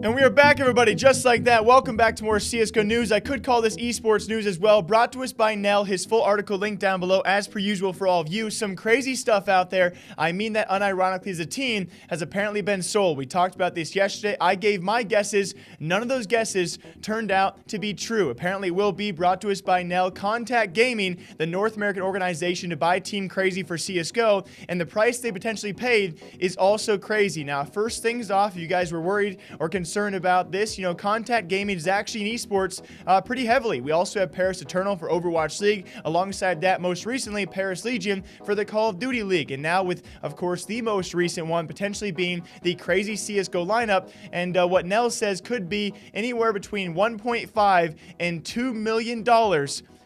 And we are back, everybody, just like that. Welcome back to more CSGO news. I could call this esports news as well. Brought to us by Nell. His full article linked down below, as per usual for all of you. Some crazy stuff out there. I mean that unironically, as a team has apparently been sold. We talked about this yesterday. I gave my guesses. None of those guesses turned out to be true. Apparently, it will be brought to us by C0ntact Gaming, the North American organization to buy Team Cr4zy for CSGO. And the price they potentially paid is also crazy. Now, first things off, if you guys were worried or concerned about this, C0ntact Gaming is actually in esports pretty heavily. We also have Paris Eternal for Overwatch League. Alongside that, most recently, Paris Legion for the Call of Duty League. And now with, of course, the most recent one potentially being the Cr4zy CSGO lineup. And what Nell says could be anywhere between $1.5 and $2 million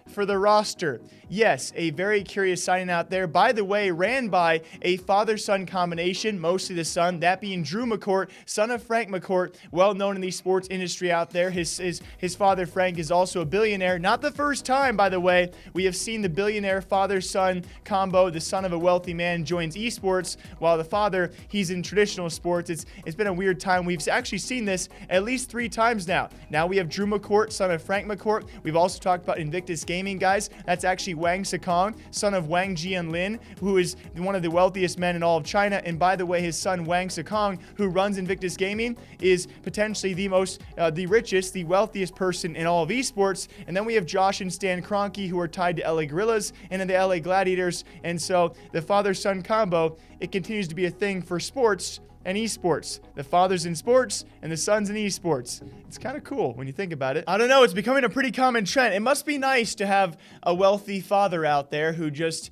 for the roster. Yes, a very curious signing out there. By the way, ran by a father-son combination, mostly the son, that being Drew McCourt, son of Frank McCourt, well known in the sports industry out there. His father, Frank, is also a billionaire. Not the first time, by the way, we have seen the billionaire father-son combo. The son of a wealthy man joins esports, while the father, he's in traditional sports. It's been a weird time. We've actually seen this at least 3 times now. Now we have Drew McCourt, son of Frank McCourt. We've also talked about Invictus Gaming, guys. That's actually Wang Sikong, son of Wang Jianlin, who is one of the wealthiest men in all of China. And by the way, his son Wang Sikong, who runs Invictus Gaming, is potentially the richest, the wealthiest person in all of esports. And then we have Josh and Stan Kroenke, who are tied to LA Gorillas and the LA Gladiators. And so the father-son combo, it continues to be a thing for sports and esports. The father's in sports and the son's in esports. It's kind of cool when you think about it. I don't know, it's becoming a pretty common trend. It must be nice to have a wealthy father out there who just,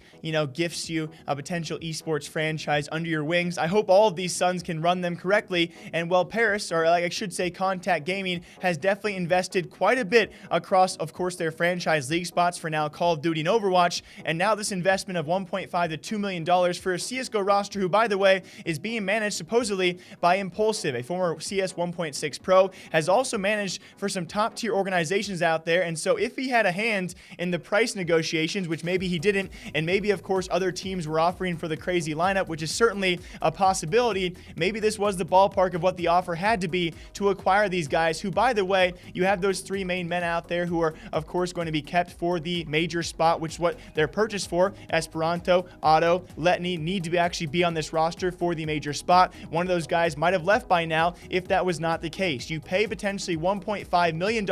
gifts you a potential esports franchise under your wings. I hope all of these sons can run them correctly. And Paris, or like I should say C0ntact Gaming, has definitely invested quite a bit across, of course, their franchise league spots for now Call of Duty and Overwatch. And now this investment of $1.5 to $2 million for a CSGO roster who, by the way, is being managed supposedly by Impulsive, a former CS 1.6 pro, has also managed for some top-tier organizations out there. And so if he had a hand in the price negotiations, which maybe he didn't, and maybe, of course, other teams were offering for the Cr4zy lineup, which is certainly a possibility, maybe this was the ballpark of what the offer had to be to acquire these guys who, by the way, you have those 3 main men out there who are, of course, going to be kept for the major spot, which is what they're purchased for. Esperanto, Otto, Letney need to actually be on this roster for the major spot. One of those guys might have left by now if that was not the case. You pay potentially $1.5 million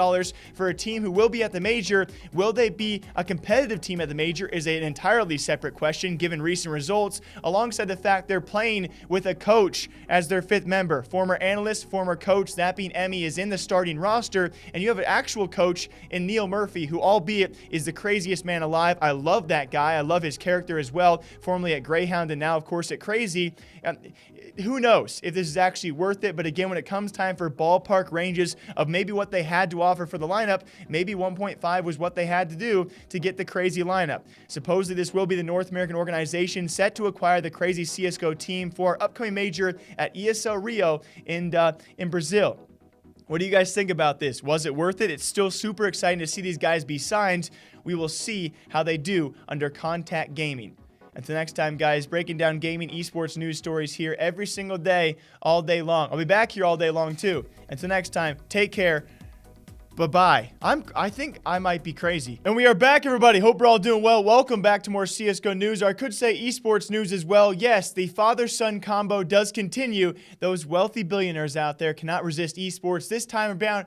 for a team who will be at the major. Will they be a competitive team at the major is an entirely separate question given recent results, alongside the fact they're playing with a coach as their 5th member. Former analyst, former coach, that being Emmy, is in the starting roster, and you have an actual coach in Neil Murphy, who albeit is the craziest man alive. I love that guy. I love his character as well, formerly at Greyhound and now, of course, at Cr4zy. Who knows if this is actually worth it, but again, when it comes time for ballpark ranges of maybe what they had to offer for the lineup, maybe 1.5 was what they had to do to get the Cr4zy lineup. Supposedly, this will be the North American organization set to acquire the Cr4zy CSGO team for our upcoming major at ESL Rio in Brazil. What do you guys think about this? Was it worth it? It's still super exciting to see these guys be signed. We will see how they do under C0ntact Gaming. Until next time, guys, breaking down gaming esports news stories here every single day, all day long. I'll be back here all day long, too. Until next time, take care. Bye-bye. I think I might be crazy. And we are back, everybody. Hope we're all doing well. Welcome back to more CSGO news, or I could say esports news as well. Yes, the father-son combo does continue. Those wealthy billionaires out there cannot resist esports. This time around...